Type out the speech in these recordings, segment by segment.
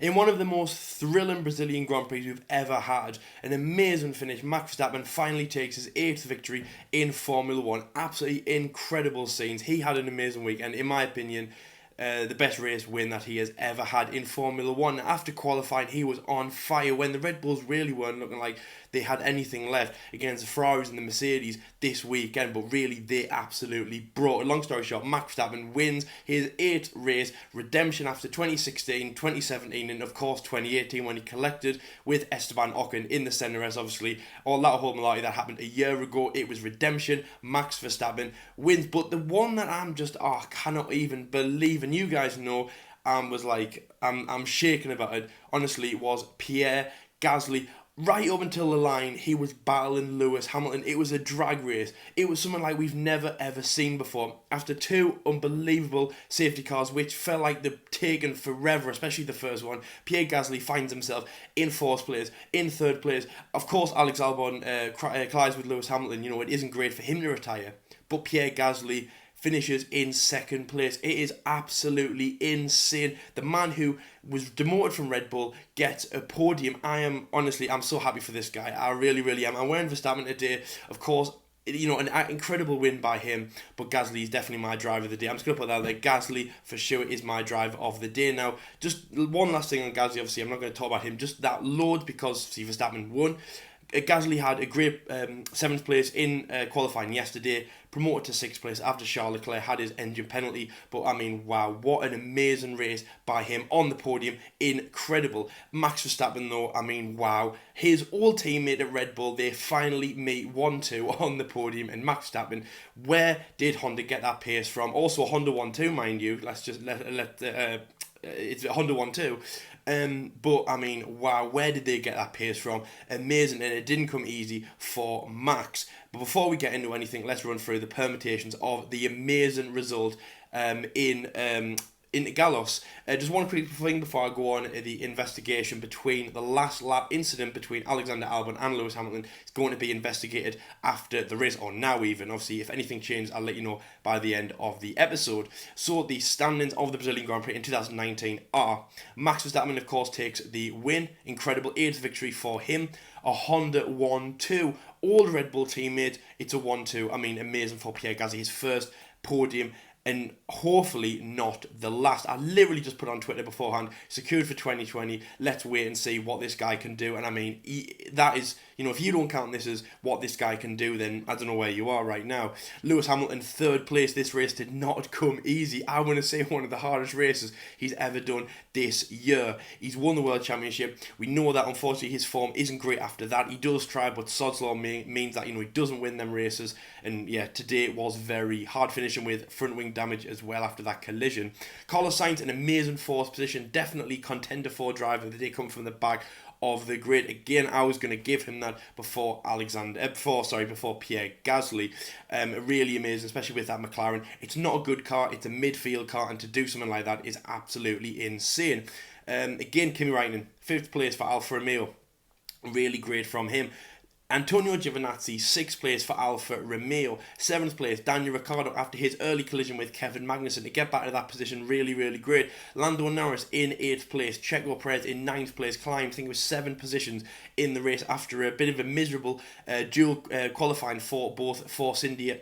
In one of the most thrilling Brazilian Grand Prix we've ever had, an amazing finish, Max Verstappen finally takes his 8th victory in Formula 1. Absolutely incredible scenes. He had an amazing week, and in my opinion, the best race win that he has ever had in Formula 1. After qualifying, he was on fire when the Red Bulls really weren't looking like they had anything left against the Ferraris and the Mercedes this weekend, but really they absolutely brought it. Long story short, Max Verstappen wins his 8th race, redemption after 2016, 2017, and of course 2018 when he collected with Esteban Ocon in the Senna race. Obviously, all that whole malarkey that happened a year ago, it was redemption. Max Verstappen wins, but the one that I'm just, I cannot even believe, and you guys know, was like, I'm shaking about it, honestly, was Pierre Gasly. Right up until the line, he was battling Lewis Hamilton. It was a drag race. It was something like we've never ever seen before. After 2 unbelievable safety cars, which felt like they've taken forever, especially the first one, Pierre Gasly finds himself in 4th place, in 3rd place. Of course, Alex Albon collides with Lewis Hamilton. You know, it isn't great for him to retire. But Pierre Gasly finishes in 2nd place. It is absolutely insane. The man who was demoted from Red Bull gets a podium. I'm so happy for this guy. I really, really am. I'm wearing Verstappen today. Of course, you know, an incredible win by him, but Gasly is definitely my driver of the day. I'm just going to put that there. Gasly, for sure, is my driver of the day. Now, just one last thing on Gasly. Obviously, I'm not going to talk about him just that load because, see, Verstappen won. Gasly had a great 7th place in qualifying yesterday, promoted to 6th place after Charles Leclerc had his engine penalty. But I mean, wow, what an amazing race by him on the podium. Incredible. Max Verstappen, though, I mean, wow. His old teammate at Red Bull, they finally meet 1-2 on the podium. And Max Verstappen, where did Honda get that pace from? Also, Honda 1-2, mind you. Let's just it's Honda 1-2. But I mean, wow, where did they get that pace from? Amazing, and it didn't come easy for Max. But before we get into anything, let's run through the permutations of the amazing result in Intergalos. Just one quick thing before I go on. The investigation between the last lap incident between Alexander Albon and Lewis Hamilton is going to be investigated after the race, or now even. Obviously, if anything changes, I'll let you know by the end of the episode. So the standings of the Brazilian Grand Prix in 2019 are: Max Verstappen, of course, takes the win. Incredible 8th victory for him. A Honda 1-2. Old Red Bull teammate, it's a 1-2. I mean, amazing for Pierre Gasly, his first podium, and hopefully not the last. I literally just put on Twitter beforehand, secured for 2020. Let's wait and see what this guy can do. And I mean, that is, you know, if you don't count this as what this guy can do, then I don't know where you are right now. Lewis Hamilton, 3rd place. This race did not come easy. I want to say one of the hardest races he's ever done this year. He's won the World Championship. We know that, unfortunately, his form isn't great after that. He does try, but sod's law means that, you know, he doesn't win them races. And yeah, today it was very hard, finishing with front wing damage as well after that collision. Carlos Sainz, an amazing 4th position, definitely contender for driver of the day, coming from the back of the grid. Again, I was going to give him that before Pierre Gasly. Really amazing, especially with that McLaren. It's not a good car, it's a midfield car, and to do something like that is absolutely insane. Again, Kimi Raikkonen, 5th place for Alfa Romeo. Really great from him. Antonio Giovinazzi, 6th place for Alfa Romeo. 7th place, Daniel Ricciardo, after his early collision with Kevin Magnussen. To get back to that position, really, really great. Lando Norris in 8th place. Checo Perez in 9th place. Climbed, I think it was 7 positions in the race after a bit of a miserable dual qualifying for both Force India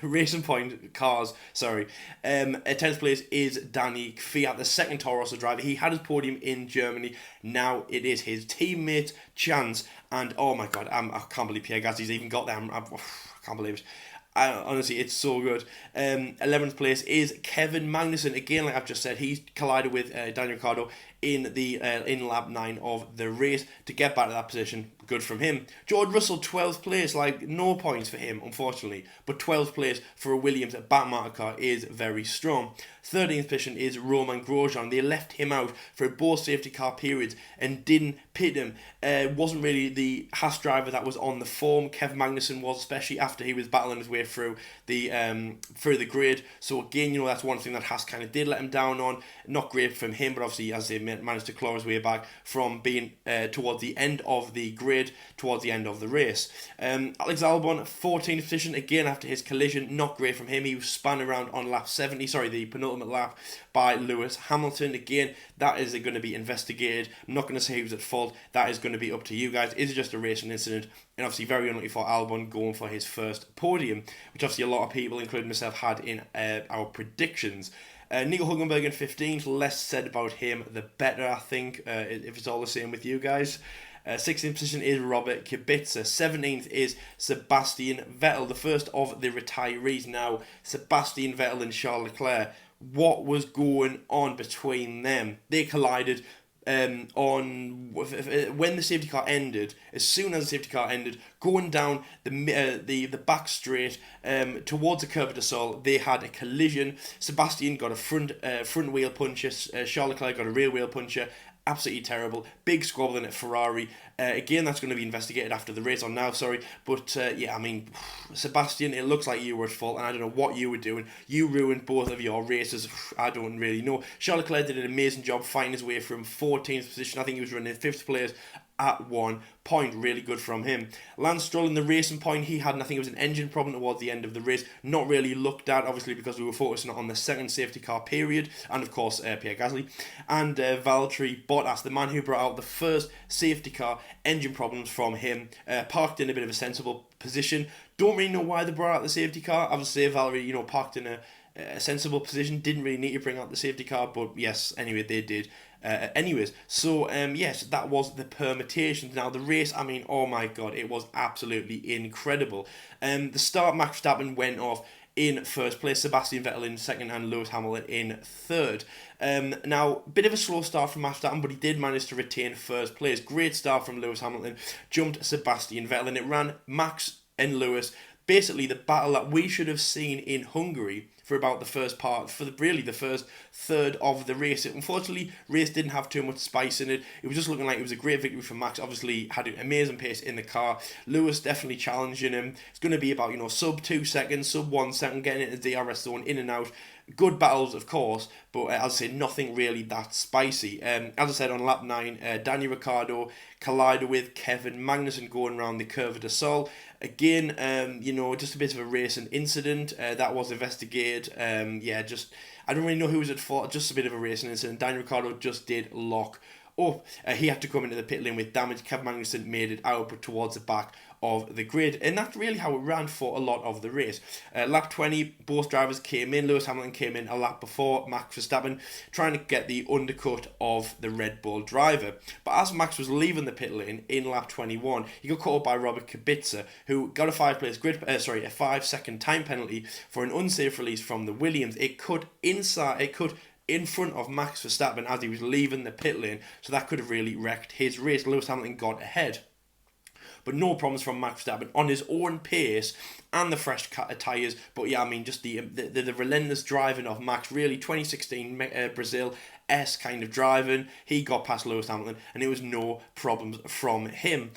Racing Point cars. 10th place is Danny Kvyat, the 2nd Toro Rosso driver. He had his podium in Germany. Now it is his teammate's chance. And oh my god, I can't believe Pierre Gasly's even got there. I can't believe it. Honestly, it's so good. 11th place is Kevin Magnussen. Again, like I've just said, he's collided with Daniel Ricciardo in lap 9 of the race to get back to that position. Good from him. George Russell, 12th place. Like, no points for him, unfortunately. But 12th place for a Williams back-marker car is very strong. 13th position is Romain Grosjean. They left him out for both safety car periods and didn't pit him. Wasn't really the Haas driver that was on the form. Kevin Magnussen was, especially after he was battling his way through the grid. So again, you know, that's one thing that Haas kind of did let him down on. Not great from him, but obviously, as they managed to claw his way back from being towards the end of the grid. upgrade towards the end of the race. Alex Albon, 14th position, again after his collision, not great from him. He was spun around on lap 70, the penultimate lap, by Lewis Hamilton. Again, that is going to be investigated. I'm not going to say he was at fault. That is going to be up to you guys. Is it just a racing incident? And obviously very unlucky for Albon going for his first podium, which obviously a lot of people, including myself, had in our predictions. Nico Hülkenberg in 15th, less said about him, the better, I think, if it's all the same with you guys. 16th position is Robert Kubica. 17th is Sebastian Vettel, the first of the retirees. Now, Sebastian Vettel and Charles Leclerc, what was going on between them? They collided when the safety car ended. As soon as the safety car ended, going down the back straight towards the Curve de Sol, they had a collision. Sebastian got a front wheel puncher. Charles Leclerc got a rear wheel puncher. Absolutely terrible. Big squabbling at Ferrari. Again, that's going to be investigated after the race, or now, sorry. But yeah, I mean, Sebastian, it looks like you were at fault, and I don't know what you were doing. You ruined both of your races. I don't really know. Charles Leclerc did an amazing job fighting his way from 14th position. I think he was running 5th place at 1 point. Really good from him. Lance Stroll in the racing point, he had, I think it was an engine problem towards the end of the race. Not really looked at, obviously, because we were focusing on the second safety car period, and of course Pierre Gasly. And Valtteri Bottas, the man who brought out the first safety car, engine problems from him, parked in a bit of a sensible position. Don't really know why they brought out the safety car. I would say Valtteri, parked in a sensible position, didn't really need to bring out the safety car, but yes, anyway, they did. Yes, that was the permutations. Now, the race, I mean, oh my god, it was absolutely incredible. The start, Max Verstappen went off in first place, Sebastian Vettel in second, and Lewis Hamilton in third. Now, bit of a slow start from Max Verstappen, but he did manage to retain first place. Great start from Lewis Hamilton, jumped Sebastian Vettel, and it ran Max and Lewis, basically the battle that we should have seen in Hungary for about the first first third of the race. Unfortunately, race didn't have too much spice in it. It was just looking like it was a great victory for Max. Obviously, had an amazing pace in the car. Lewis definitely challenging him. It's going to be about, sub 2 seconds, sub 1 second, getting into the DRS zone, in and out. Good battles, of course, but as I said, nothing really that spicy. As I said, on lap 9, Daniel Ricciardo collided with Kevin Magnussen going around the Curve de Sol. Again, just a bit of a racing incident that was investigated. I don't really know who was at fault. Just a bit of a racing incident. Daniel Ricciardo just did lock up. He had to come into the pit lane with damage. Kevin Magnussen made it out, but towards the back of the grid, and that's really how it ran for a lot of the race. Lap 20, both drivers came in. Lewis Hamilton came in a lap before Max Verstappen, trying to get the undercut of the Red Bull driver. But as Max was leaving the pit lane in lap 21, he got caught up by Robert Kubica, who got a 5-second time penalty for an unsafe release from the Williams. It cut in front of Max Verstappen as he was leaving the pit lane, so that could have really wrecked his race. Lewis Hamilton got ahead, but no problems from Max Verstappen on his own pace and the fresh tyres. But yeah, I mean, just the relentless driving of Max, really 2016 Brazil-esque kind of driving. He got past Lewis Hamilton, and it was no problems from him.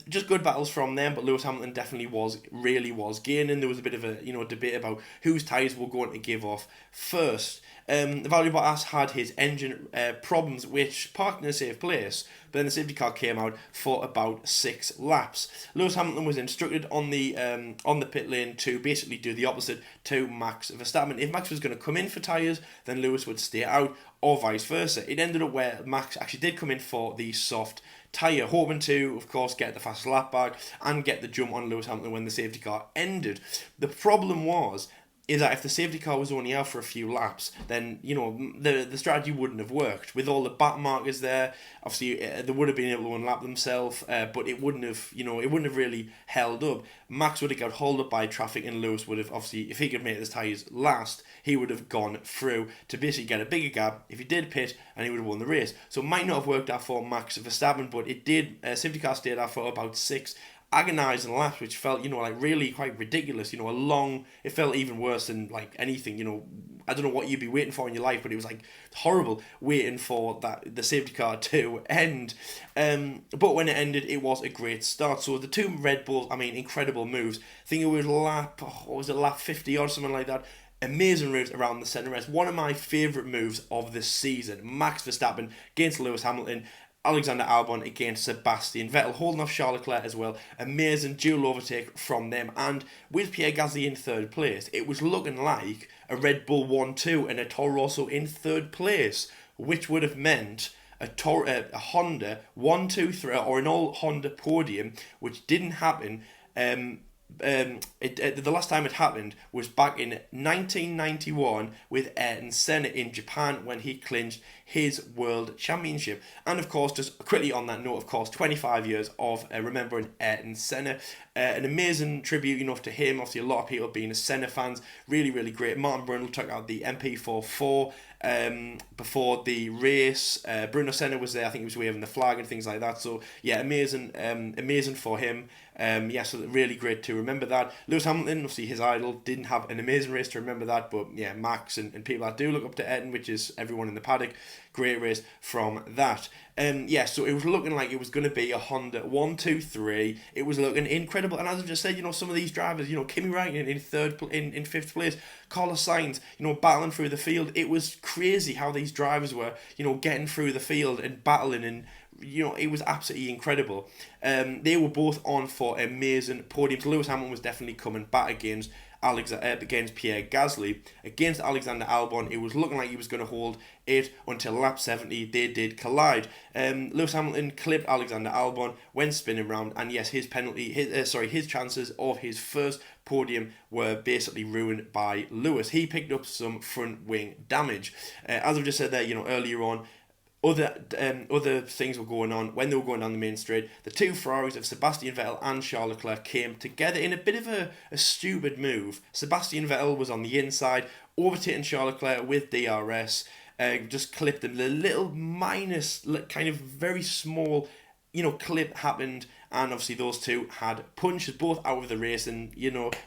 Just good battles from them, but Lewis Hamilton definitely was gaining. There was a bit of a debate about whose tyres were going to give off first. Valtteri Bottas had his engine problems, which parked in a safe place, but then the safety car came out for about 6 laps. Lewis Hamilton was instructed on the pit lane to basically do the opposite to Max Verstappen. If Max was going to come in for tyres, then Lewis would stay out, or vice versa. It ended up where Max actually did come in for the soft tyre, hoping to, of course, get the fastest lap back and get the jump on Lewis Hamilton when the safety car ended. The problem is that if the safety car was only out for a few laps, then the strategy wouldn't have worked. With all the back markers there, obviously they would have been able to unlap themselves, but it wouldn't have really held up. Max would have got hauled up by traffic, and Lewis would have, obviously, if he could make his tyres last, he would have gone through to basically get a bigger gap if he did pit, and he would have won the race. So it might not have worked out for Max Verstappen, but it did. Safety car stayed out for about 6 agonising laps, which felt really quite ridiculous. It felt even worse than anything. I don't know what you'd be waiting for in your life, but it was horrible waiting for the safety car to end. But when it ended, it was a great start. So the two Red Bulls, incredible moves. I think it was lap 50 or something like that. Amazing moves around the centre rest. One of my favourite moves of this season. Max Verstappen against Lewis Hamilton. Alexander Albon against Sebastian Vettel, holding off Charles Leclerc as well. Amazing dual overtake from them. And with Pierre Gasly in third place, it was looking like a Red Bull 1-2 and a Toro Rosso in third place, which would have meant a Honda 1-2-3 or an all Honda podium, which didn't happen. The last time it happened was back in 1991 with Ayrton Senna in Japan when he clinched his world championship. And of course, just quickly on that note, of course, 25 years of remembering Ayrton Senna. An amazing tribute, to him. Obviously, a lot of people being Senna fans. Really, really great. Martin Brundle took out the MP44 before the race. Bruno Senna was there. I think he was waving the flag and things like that. So yeah, amazing for him. So really great to remember that. Lewis Hamilton, obviously his idol, didn't have an amazing race to remember that, but yeah, Max and people that do look up to Ayrton, which is everyone in the paddock, great race from that. So it was looking like it was going to be a Honda 1-2-3. It was looking incredible, and as I've just said, some of these drivers, Kimi Räikkönen in fifth place, Carlos Sainz, battling through the field. It was crazy how these drivers were, getting through the field and battling, and it was absolutely incredible. They were both on for amazing podiums. Lewis Hamilton was definitely coming back against Pierre Gasly. Against Alexander Albon, it was looking like he was going to hold it until lap 70. They did collide. Lewis Hamilton clipped Alexander Albon when spinning round, and yes, his chances of his first podium were basically ruined by Lewis. He picked up some front wing damage. As I've just said there, earlier on, other things were going on when they were going down the main straight. The two Ferraris of Sebastian Vettel and Charles Leclerc came together in a bit of a stupid move. Sebastian Vettel was on the inside, overtaking Charles Leclerc with DRS, just clipped him. The little minus, kind of very small, clip happened, and obviously those two had punches both out of the race, and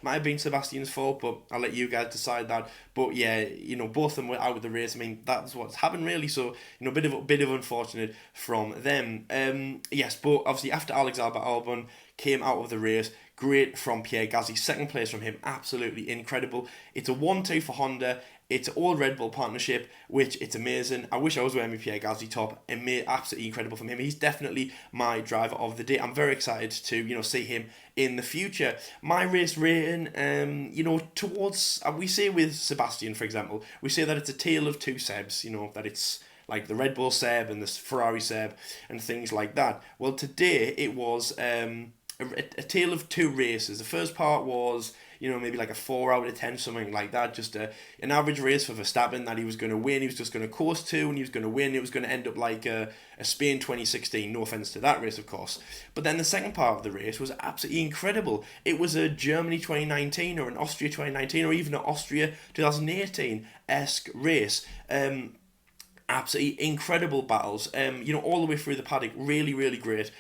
might have been Sebastian's fault, but I'll let you guys decide that. But yeah, both of them were out of the race. I mean, that's what's happened really. So a bit of unfortunate from them. But obviously after Alexander Albon came out of the race, great from Pierre Gasly, second place from him, absolutely incredible. It's a 1-2 for Honda. It's an old Red Bull partnership, which it's amazing. I wish I was wearing my Pierre Gasly top. Absolutely incredible from him. He's definitely my driver of the day. I'm very excited to see him in the future. My race rating, towards we say with Sebastian, for example, we say that it's a tale of two Sebs. That it's like the Red Bull Seb and the Ferrari Seb and things like that. Well, today it was a tale of two races. The first part was maybe like a 4 out of 10, something like that. Just an average race for Verstappen that he was going to win. He was just going to coast to, and he was going to win. It was going to end up like a Spain 2016. No offense to that race, of course. But then the second part of the race was absolutely incredible. It was a Germany 2019 or an Austria 2019 or even an Austria 2018-esque race. Absolutely incredible battles. All the way through the paddock. Really, really great.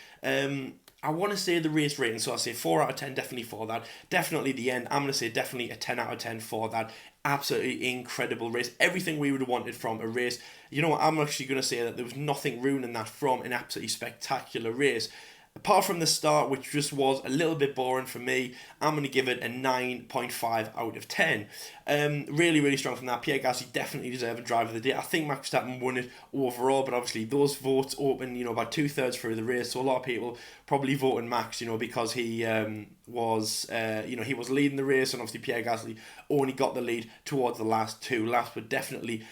I want to say the race rating, so I say 4 out of 10 definitely for that. Definitely the end, I'm going to say definitely a 10 out of 10 for that. Absolutely incredible race. Everything we would have wanted from a race. I'm actually going to say that there was nothing ruining that from an absolutely spectacular race. Apart from the start, which just was a little bit boring for me, I'm going to give it a 9.5 out of 10. Really, really strong from that. Pierre Gasly definitely deserved a driver of the day. I think Max Verstappen won it overall, but obviously those votes open, about 2/3 through the race. So a lot of people probably voting Max, because he was leading the race, and obviously Pierre Gasly only got the lead towards the last 2 laps, but definitely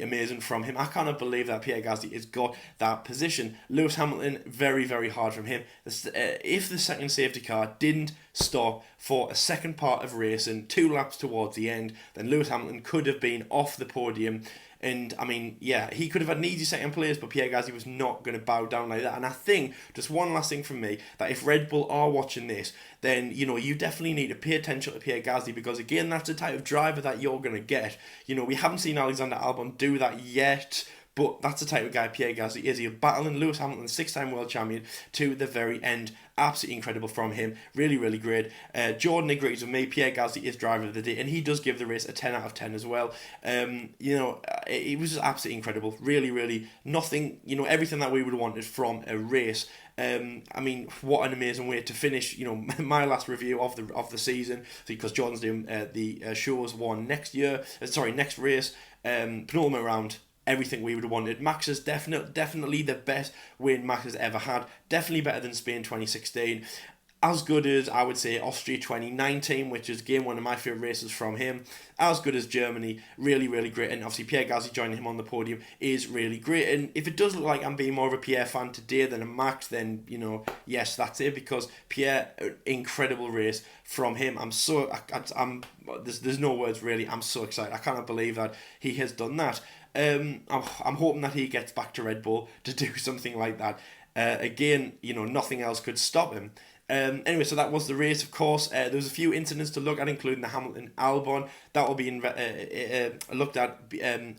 amazing from him. I cannot believe that Pierre Gasly has got that position. Lewis Hamilton, very, very hard from him. If the second safety car didn't stop for a second part of racing, 2 laps towards the end, then Lewis Hamilton could have been off the podium. And I mean, yeah, he could have had an easy second place, but Pierre Gasly was not going to bow down like that. And I think, just one last thing from me, that if Red Bull are watching this, then, you definitely need to pay attention to Pierre Gasly, because again, that's the type of driver that you're going to get. We haven't seen Alexander Albon do that yet, but that's the type of guy Pierre Gasly is. He's battling Lewis Hamilton, 6-time world champion, to the very end. Absolutely incredible from him. Really, really great. Jordan agrees with me. Pierre Gasly is driver of the day, and he does give the race a 10 out of 10 as well. It was just absolutely incredible. Really, really nothing, everything that we would have wanted from a race. What an amazing way to finish, my last review of the season, because Jordan's doing the shows one next race, penultimate round. everything we would have wanted. Max is definitely the best win Max has ever had. Definitely better than Spain 2016. As good as, I would say, Austria 2019, which is, again, one of my favourite races from him. As good as Germany. Really, really great. And obviously Pierre Gasly joining him on the podium is really great. And if it does look like I'm being more of a Pierre fan today than a Max, then, you know, yes, that's it. Because Pierre, incredible race from him. There's no words really. I'm so excited. I cannot believe that he has done that. I'm hoping that he gets back to Red Bull to do something like that. Again, you know, nothing else could stop him. Anyway, so that was the race, of course. There was a few incidents to look at, including the Hamilton Albon. That will be looked at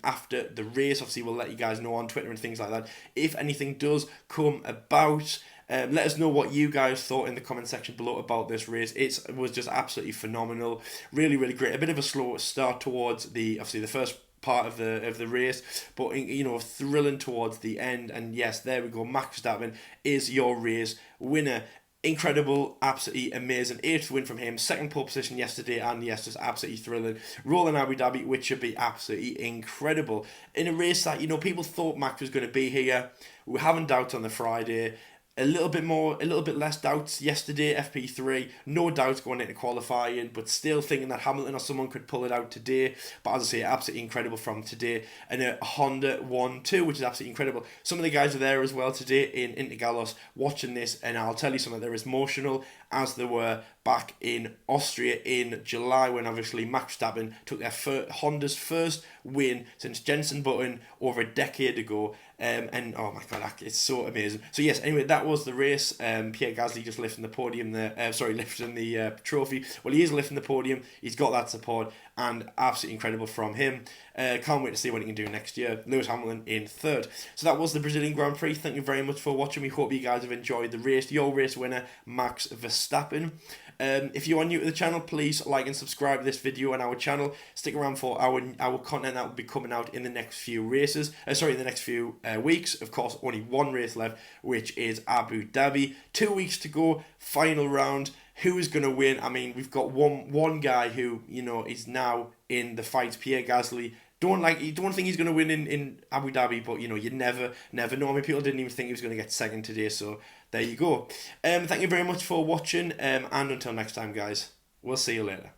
after the race. Obviously, we'll let you guys know on Twitter and things like that if anything does come about. Let us know what you guys thought in the comment section below about this race. It was just absolutely phenomenal. Really, really great. A bit of a slow start towards the first part of the race, but, you know, thrilling towards the end. And yes, there we go. Max Verstappen is your race winner. Incredible, absolutely amazing. 8th win from him, 2nd pole position yesterday, and yes, just absolutely thrilling. Rolling Abu Dhabi, which should be absolutely incredible. In a race that, you know, people thought Max was going to be here. We were having doubts on the Friday. A little bit less doubts yesterday, FP3. No doubts going into qualifying, but still thinking that Hamilton or someone could pull it out today. But as I say, absolutely incredible from today. And a Honda 1-2, which is absolutely incredible. Some of the guys are there as well today in Intergalos watching this, and I'll tell you something, they're as emotional as they were back in Austria in July, when obviously Max Verstappen took Honda's first win since Jenson Button over a decade ago. And oh my god, it's so amazing. So yes, anyway, that was the race. Pierre Gasly just lifting the podium there. Lifting the trophy. Well, he is lifting the podium. He's got that support, and absolutely incredible from him. Can't wait to see what he can do next year. Lewis Hamilton in 3rd. So that was the Brazilian Grand Prix. Thank you very much for watching. We hope you guys have enjoyed the race. Your race winner, Max Verstappen. If you are new to the channel, please like and subscribe to this video and our channel. Stick around for our content that will be coming out in the next few races. In the next few weeks. Of course, only one race left, which is Abu Dhabi. 2 weeks to go. Final round. Who is going to win? I mean, we've got one guy who, you know, is now in the fight, Pierre Gasly. Don't think he's going to win in Abu Dhabi, but, you know, you never know. I mean, people didn't even think he was going to get 2nd today, so there you go. Thank you very much for watching, and until next time, guys, we'll see you later.